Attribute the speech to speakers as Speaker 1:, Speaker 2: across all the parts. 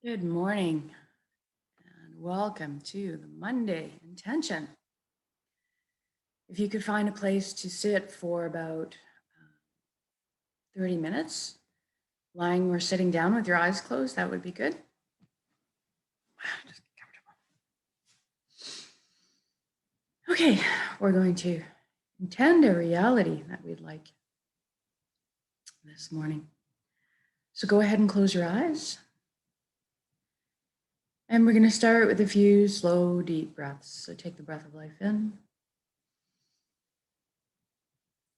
Speaker 1: Good morning and welcome to the Monday Intention. If you could find a place to sit for about 30 minutes, lying or sitting down with your eyes closed, that would be good. Just get comfortable. Okay, we're going to intend a reality that we'd like this morning. So go ahead and close your eyes. And we're going to start with a few slow, deep breaths. So take the breath of life in.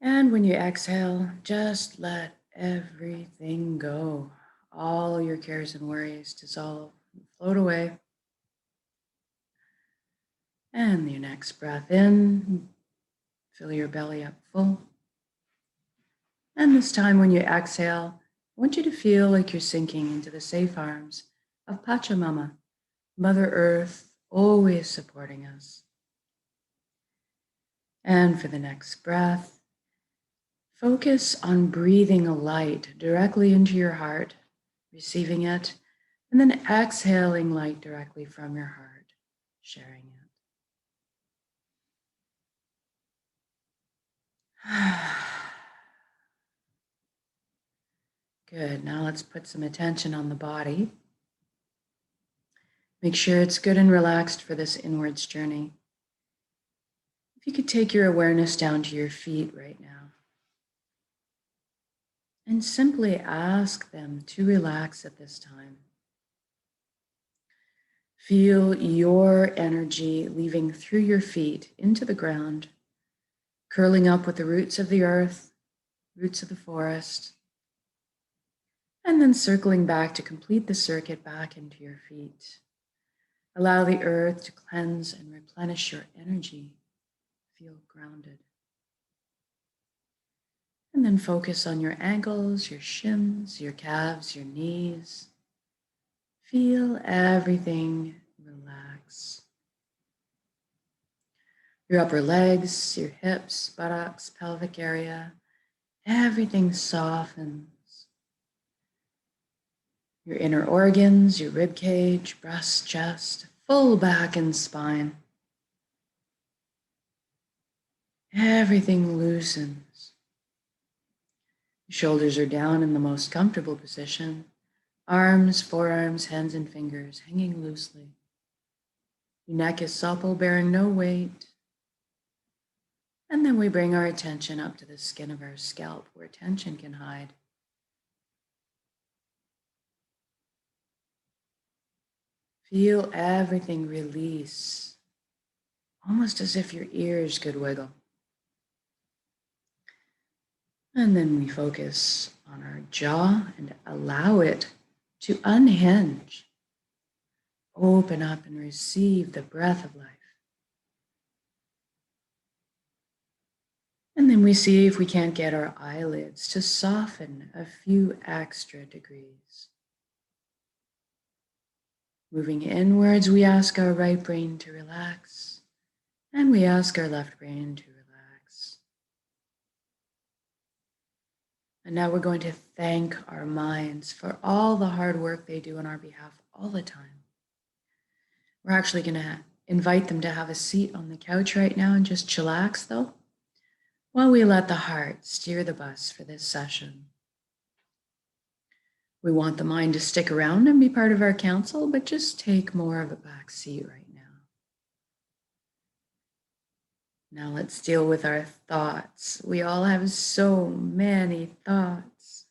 Speaker 1: And when you exhale, just let everything go. All your cares and worries dissolve and float away. And your next breath in, fill your belly up full. And this time when you exhale, I want you to feel like you're sinking into the safe arms of Pachamama, Mother Earth, always supporting us. And for the next breath, focus on breathing a light directly into your heart, receiving it, and then exhaling light directly from your heart, sharing it. Good. Now let's put some attention on the body. Make sure it's good and relaxed for this inwards journey. If you could take your awareness down to your feet right now and simply ask them to relax at this time. Feel your energy leaving through your feet into the ground, curling up with the roots of the earth, roots of the forest, and then circling back to complete the circuit back into your feet. Allow the earth to cleanse and replenish your energy. Feel grounded. And then focus on your ankles, your shins, your calves, your knees. Feel everything relax. Your upper legs, your hips, buttocks, pelvic area, everything softens. Your inner organs, your rib cage, breast, chest, full back and spine. Everything loosens. Your shoulders are down in the most comfortable position. Arms, forearms, hands, and fingers hanging loosely. Your neck is supple, bearing no weight. And then we bring our attention up to the skin of our scalp where tension can hide. Feel everything release, almost as if your ears could wiggle. And then we focus on our jaw and allow it to unhinge. Open up and receive the breath of life. And then we see if we can't get our eyelids to soften a few extra degrees. Moving inwards, we ask our right brain to relax, and we ask our left brain to relax. And now we're going to thank our minds for all the hard work they do on our behalf all the time. We're actually going to invite them to have a seat on the couch right now and just chillax, though, while we let the heart steer the bus for this session. We want the mind to stick around and be part of our council, but just take more of a back seat right now. Now let's deal with our thoughts. We all have so many thoughts.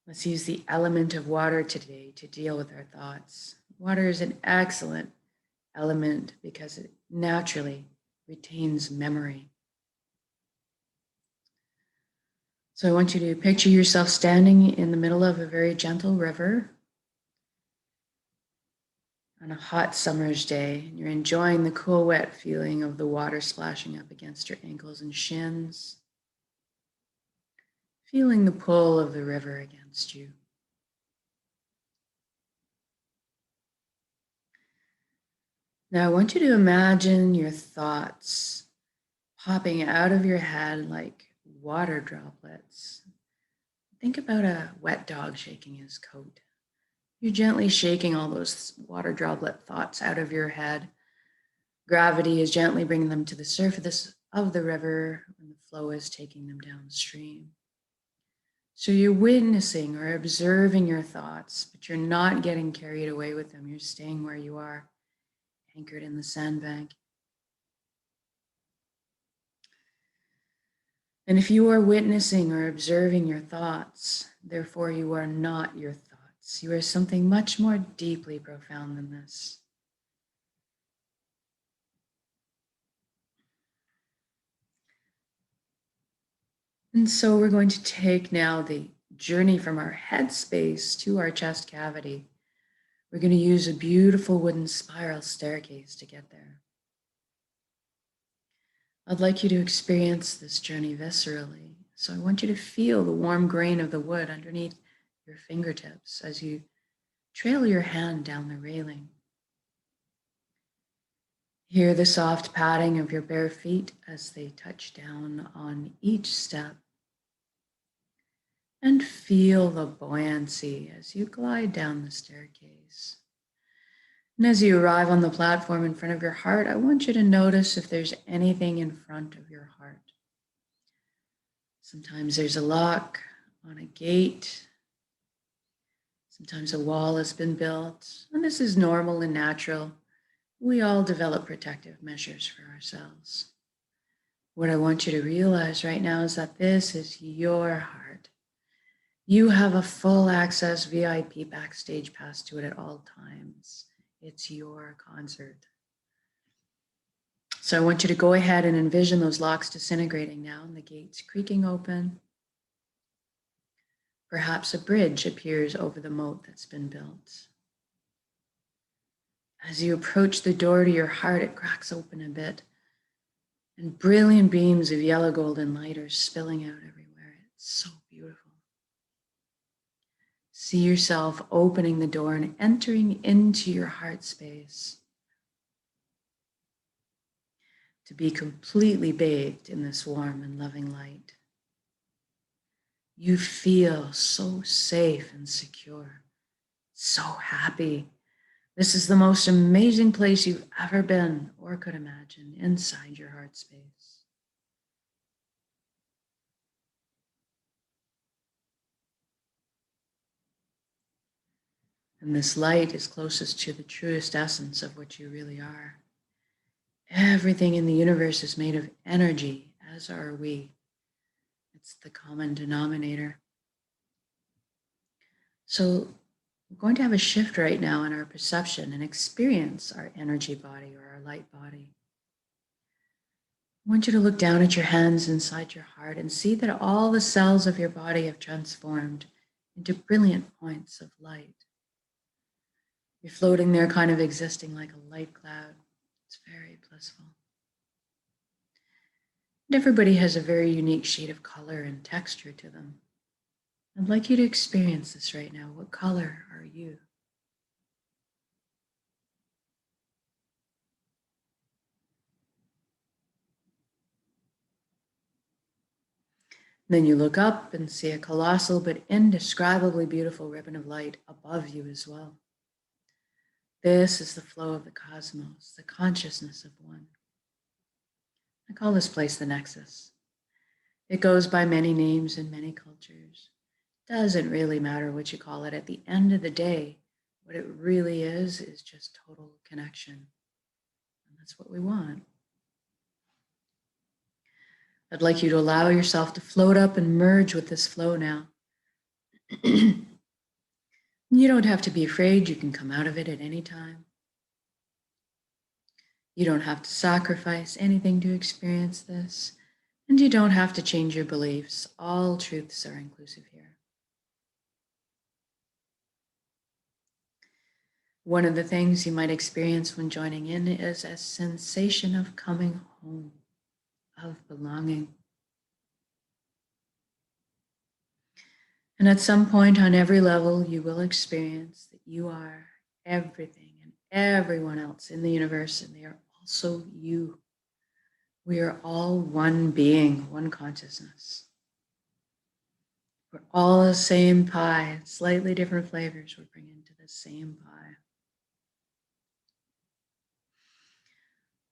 Speaker 1: Let's use the element of water today to deal with our thoughts. Water is an excellent element because it naturally retains memory. So I want you to picture yourself standing in the middle of a very gentle river on a hot summer's day, and you're enjoying the cool, wet feeling of the water splashing up against your ankles and shins, feeling the pull of the river against you. Now I want you to imagine your thoughts popping out of your head like water droplets, Think about a wet dog shaking his coat. You're gently shaking all those water droplet thoughts out of your head. Gravity is gently bringing them to the surface of the river when the flow is taking them downstream. So you're witnessing or observing your thoughts, but you're not getting carried away with them. You're staying where you are, anchored in the sandbank. And if you are witnessing or observing your thoughts, therefore you are not your thoughts. You are something much more deeply profound than this. And so we're going to take now the journey from our head space to our chest cavity. We're going to use a beautiful wooden spiral staircase to get there. I'd like you to experience this journey viscerally. So I want you to feel the warm grain of the wood underneath your fingertips as you trail your hand down the railing. Hear the soft padding of your bare feet as they touch down on each step. And feel the buoyancy as you glide down the staircase. And as you arrive on the platform in front of your heart, I want you to notice if there's anything in front of your heart. Sometimes there's a lock on a gate. Sometimes a wall has been built. And this is normal and natural. We all develop protective measures for ourselves. What I want you to realize right now is that this is your heart. You have a full access VIP backstage pass to it at all times. It's your concert. So I want you to go ahead and envision those locks disintegrating now and the gates creaking open. Perhaps a bridge appears over the moat that's been built. As you approach the door to your heart, it cracks open a bit, and brilliant beams of yellow golden light are spilling out everywhere. It's so beautiful. See yourself opening the door and entering into your heart space to be completely bathed in this warm and loving light. You feel so safe and secure, so happy. This is the most amazing place you've ever been or could imagine inside your heart space. And this light is closest to the truest essence of what you really are. Everything in the universe is made of energy, as are we. It's the common denominator. So we're going to have a shift right now in our perception and experience our energy body or our light body. I want you to look down at your hands inside your heart and see that all the cells of your body have transformed into brilliant points of light. You're floating there, kind of existing like a light cloud. It's very blissful. And everybody has a very unique shade of color and texture to them. I'd like you to experience this right now. What color are you? Then you look up and see a colossal but indescribably beautiful ribbon of light above you as well. This is the flow of the cosmos, the consciousness of one. I call this place the Nexus. It goes by many names in many cultures. Doesn't really matter what you call it. At the end of the day, what it really is just total connection. And that's what we want. I'd like you to allow yourself to float up and merge with this flow now. You don't have to be afraid. You can come out of it at any time. You don't have to sacrifice anything to experience this. And you don't have to change your beliefs. All truths are inclusive here. One of the things you might experience when joining in is a sensation of coming home, of belonging. And at some point on every level, you will experience that you are everything and everyone else in the universe, and they are also you. We are all one being, one consciousness. We're all the same pie, slightly different flavors we're bringing to the same pie.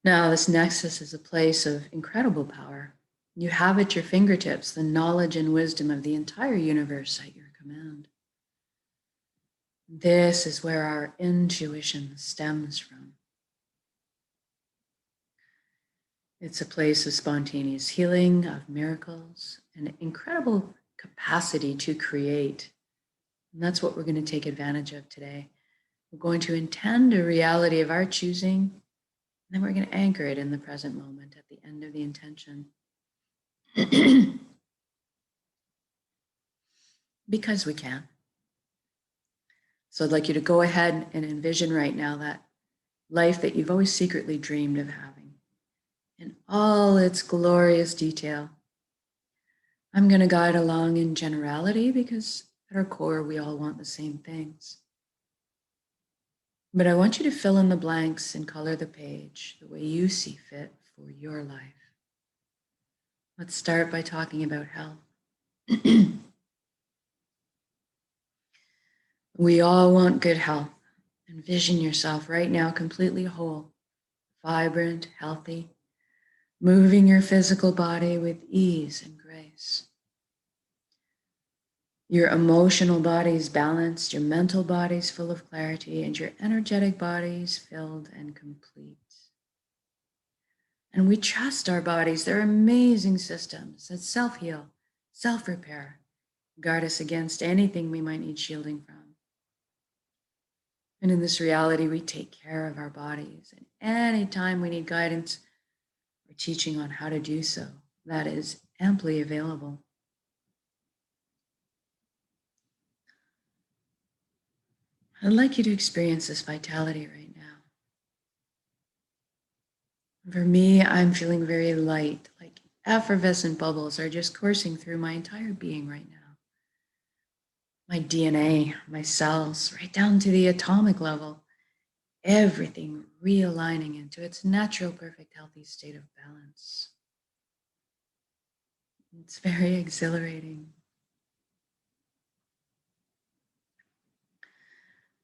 Speaker 1: Now, this nexus is a place of incredible power. You have at your fingertips the knowledge and wisdom of the entire universe at your command. This is where our intuition stems from. It's a place of spontaneous healing, of miracles, and incredible capacity to create. And that's what we're going to take advantage of today. We're going to intend a reality of our choosing, and then we're going to anchor it in the present moment at the end of the intention. Because we can. So I'd like you to go ahead and envision right now that life that you've always secretly dreamed of having in all its glorious detail. I'm going to guide along in generality because at our core, we all want the same things. But I want you to fill in the blanks and color the page the way you see fit for your life. Let's start by talking about health. We all want good health. Envision yourself right now completely whole, vibrant, healthy, moving your physical body with ease and grace. Your emotional body is balanced, your mental body is full of clarity, and your energetic body is filled and complete. And we trust our bodies. They're amazing systems that self-heal, self-repair, guard us against anything we might need shielding from. And in this reality, we take care of our bodies. And anytime we need guidance or teaching on how to do so, that is amply available. I'd like you to experience this vitality right now. For me, I'm feeling very light, like effervescent bubbles are just coursing through my entire being right now. My DNA, my cells, right down to the atomic level, everything realigning into its natural, perfect, healthy state of balance. It's very exhilarating.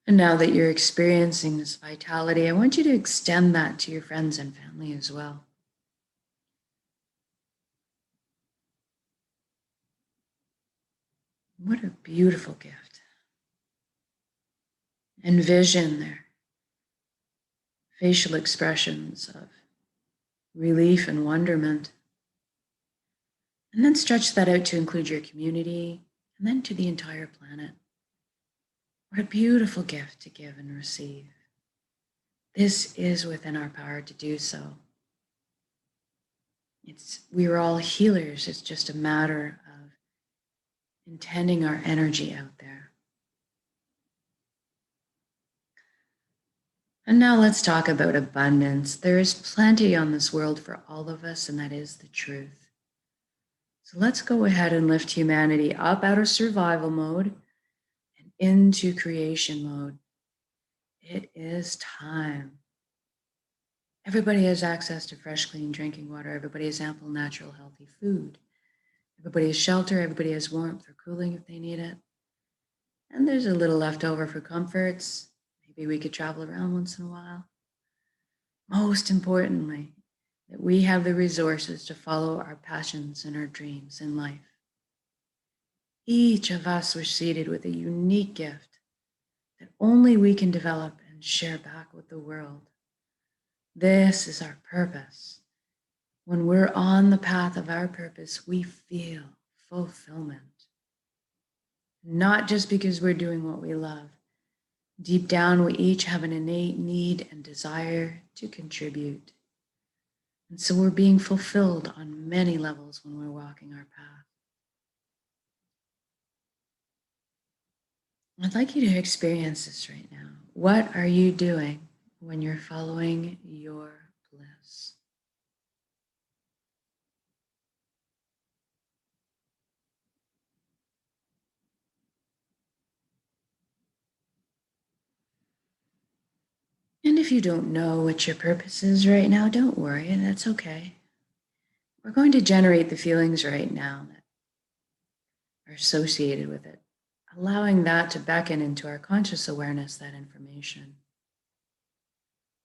Speaker 1: And now that you're experiencing this vitality, I want you to extend that to your friends and family as well. What a beautiful gift. Envision their facial expressions of relief and wonderment. And then stretch that out to include your community and then to the entire planet. What a beautiful gift to give and receive. This is within our power to do so. We are all healers. It's just a matter of intending our energy out there. And now let's talk about abundance. There is plenty on this world for all of us, and that is the truth. So let's go ahead and lift humanity up out of survival mode and into creation mode. It is time. Everybody has access to fresh, clean drinking water. Everybody has ample, natural, healthy food. Everybody has shelter. Everybody has warmth or cooling if they need it. And there's a little left over for comforts. Maybe we could travel around once in a while. Most importantly, that we have the resources to follow our passions and our dreams in life. Each of us was seated with a unique gift that only we can develop and share back with the world. This is our purpose. When we're on the path of our purpose, we feel fulfillment. Not just because we're doing what we love. Deep down, we each have an innate need and desire to contribute. And so we're being fulfilled on many levels when we're walking our path. I'd like you to experience this right now. What are you doing when you're following your bliss? And if you don't know what your purpose is right now, don't worry, that's okay. We're going to generate the feelings right now that are associated with it, allowing that to beckon into our conscious awareness, that information.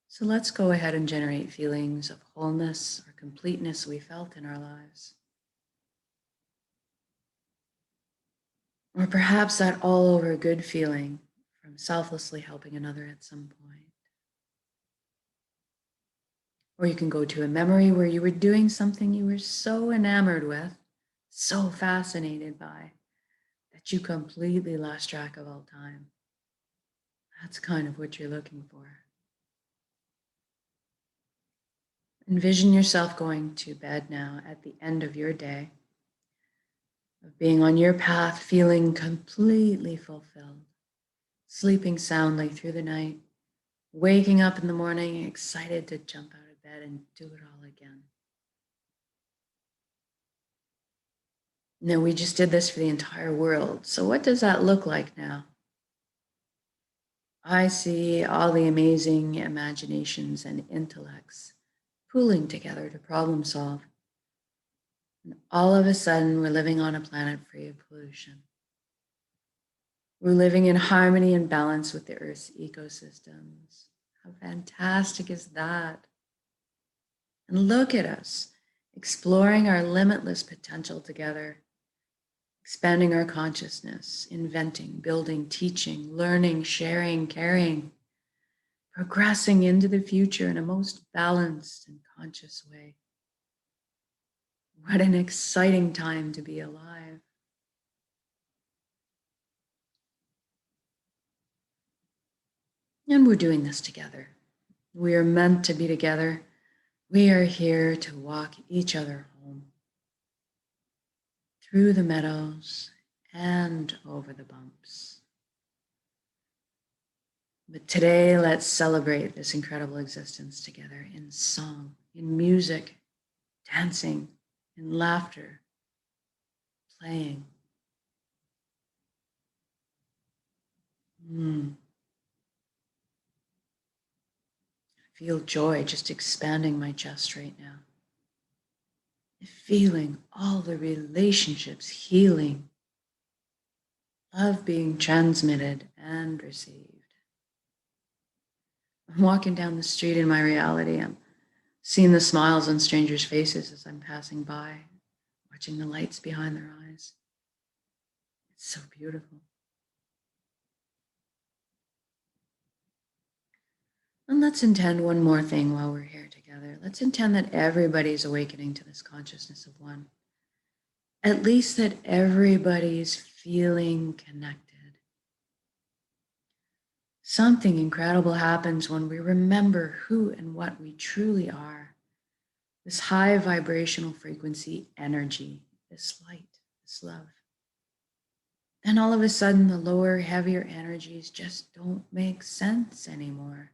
Speaker 1: So let's go ahead and generate feelings of wholeness or completeness we felt in our lives. Or perhaps that all over good feeling from selflessly helping another at some point. Or you can go to a memory where you were doing something you were so enamored with, so fascinated by, that you completely lost track of all time. That's kind of what you're looking for. Envision yourself going to bed now at the end of your day, of being on your path, feeling completely fulfilled, sleeping soundly through the night, waking up in the morning excited to jump out of bed and do it all again. Now, we just did this for the entire world. So what does that look like now? I see all the amazing imaginations and intellects pooling together to problem solve. And all of a sudden, we're living on a planet free of pollution. We're living in harmony and balance with the Earth's ecosystems. How fantastic is that? And look at us, exploring our limitless potential together, expanding our consciousness, inventing, building, teaching, learning, sharing, caring, progressing into the future in a most balanced and conscious way. What an exciting time to be alive. And we're doing this together. We are meant to be together. We are here to walk each other home, through the meadows and over the bumps. But today, let's celebrate this incredible existence together in song, in music, dancing, in laughter, playing. I feel joy just expanding my chest right now. Feeling all the relationships healing, love being transmitted and received. I'm walking down the street in my reality. I'm seeing the smiles on strangers' faces as I'm passing by, watching the lights behind their eyes. It's so beautiful. And let's intend one more thing while we're here together. Let's intend that everybody's awakening to this consciousness of one. At least that everybody's feeling connected. Something incredible happens when we remember who and what we truly are. This high vibrational frequency energy, this light, this love. And all of a sudden, the lower, heavier energies just don't make sense anymore.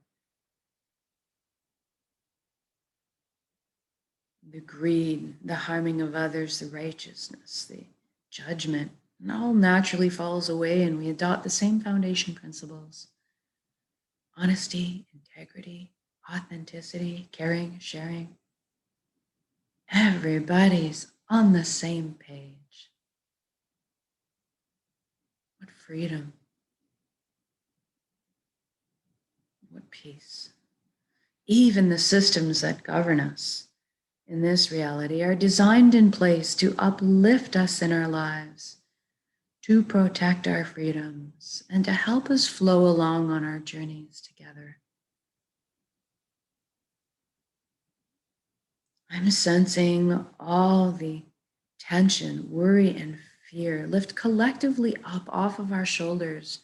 Speaker 1: The greed, the harming of others, the righteousness, the judgment, and all naturally falls away, and we adopt the same foundation principles. Honesty, integrity, authenticity, caring, sharing. Everybody's on the same page. What freedom. What peace. Even the systems that govern us in this reality are designed in place to uplift us in our lives, to protect our freedoms, and to help us flow along on our journeys together. I'm sensing all the tension, worry, and fear lift collectively up off of our shoulders,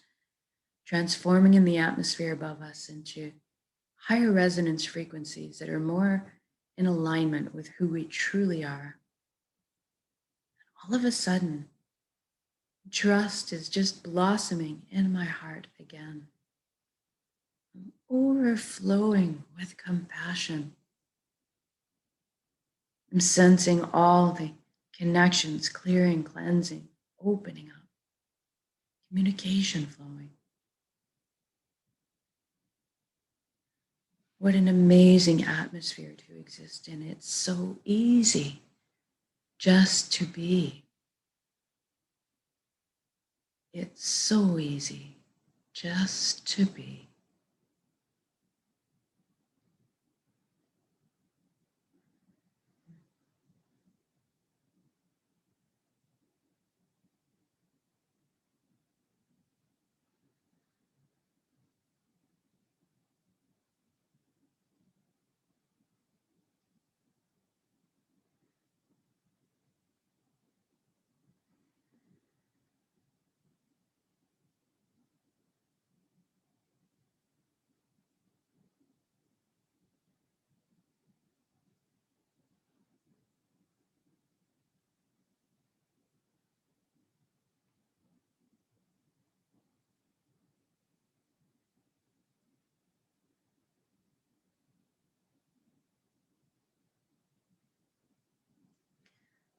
Speaker 1: transforming in the atmosphere above us into higher resonance frequencies that are more in alignment with who we truly are. All of a sudden, trust is just blossoming in my heart again. I'm overflowing with compassion. I'm sensing all the connections clearing, cleansing, opening up, communication flowing. What an amazing atmosphere to exist in. It's so easy just to be. It's so easy just to be.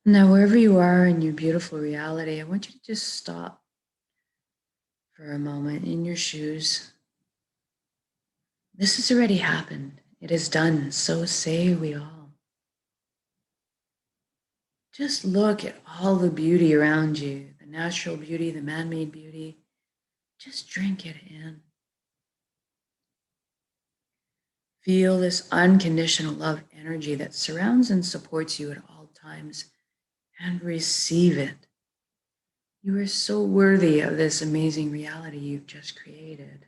Speaker 1: Now, wherever you are in your beautiful reality, I want you to just stop for a moment in your shoes. This has already happened. It is done. So say we all. Just look at all the beauty around you, the natural beauty, the man-made beauty. Just drink it in. Feel this unconditional love energy that surrounds and supports you at all times, and receive it. You are so worthy of this amazing reality you've just created.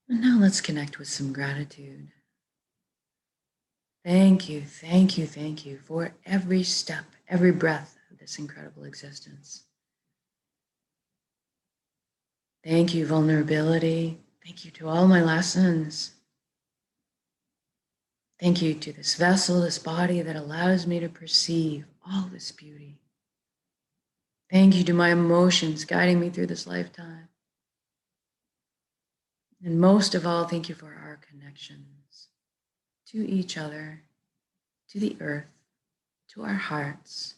Speaker 1: And now let's connect with some gratitude. Thank you, thank you, thank you for every step, every breath of this incredible existence. Thank you, vulnerability. Thank you to all my lessons. Thank you to this vessel, this body that allows me to perceive all this beauty. Thank you to my emotions guiding me through this lifetime. And most of all, thank you for our connections to each other, to the earth, to our hearts,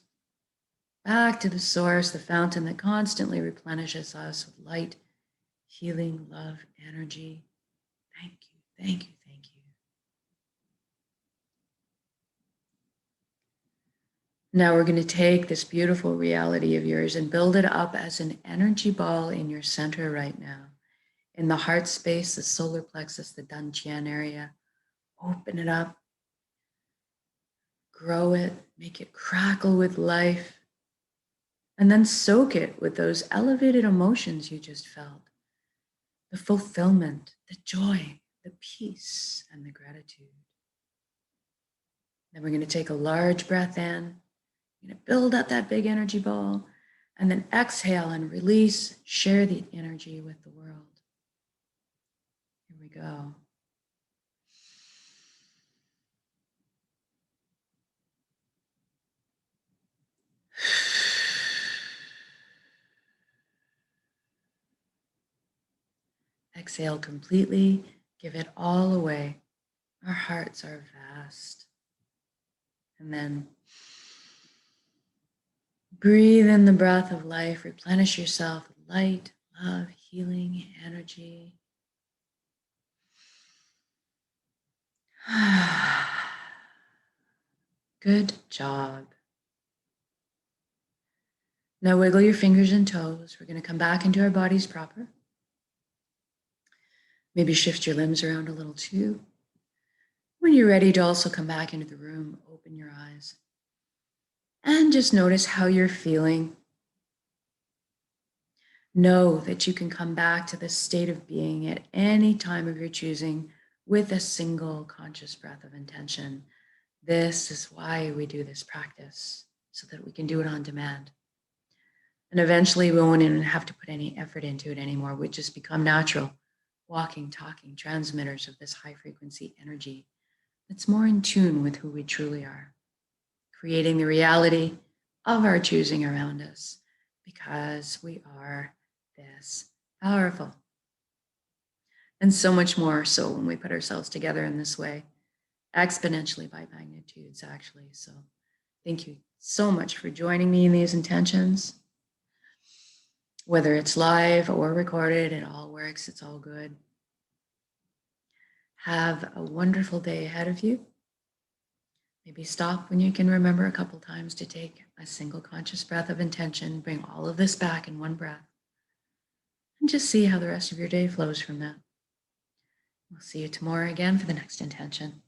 Speaker 1: back to the source, the fountain that constantly replenishes us with light, healing, love, energy. Thank you, thank you, thank you. Now we're going to take this beautiful reality of yours and build it up as an energy ball in your center right now. In the heart space, the solar plexus, the Dantian area. Open it up, grow it, make it crackle with life, and then soak it with those elevated emotions you just felt. The fulfillment, the joy, the peace, and the gratitude. Then we're going to take a large breath in. We're going to build up that big energy ball, and then exhale and release, share the energy with the world. Here we go. Exhale completely, give it all away. Our hearts are vast. And then breathe in the breath of life, replenish yourself with light, love, healing, energy. Good job. Now wiggle your fingers and toes. We're going to come back into our bodies proper. Maybe shift your limbs around a little too. When you're ready to also come back into the room, open your eyes. And just notice how you're feeling. Know that you can come back to this state of being at any time of your choosing with a single conscious breath of intention. This is why we do this practice, so that we can do it on demand. And eventually we won't even have to put any effort into it anymore. We just become natural, walking, talking transmitters of this high frequency energy that's more in tune with who we truly are, creating the reality of our choosing around us, because we are this powerful. And so much more so when we put ourselves together in this way, exponentially by magnitudes, actually. So thank you so much for joining me in these intentions. Whether it's live or recorded, it all works. It's all good. Have a wonderful day ahead of you. Maybe stop when you can remember a couple times to take a single conscious breath of intention, bring all of this back in one breath, and just see how the rest of your day flows from that. We'll see you tomorrow again for the next intention.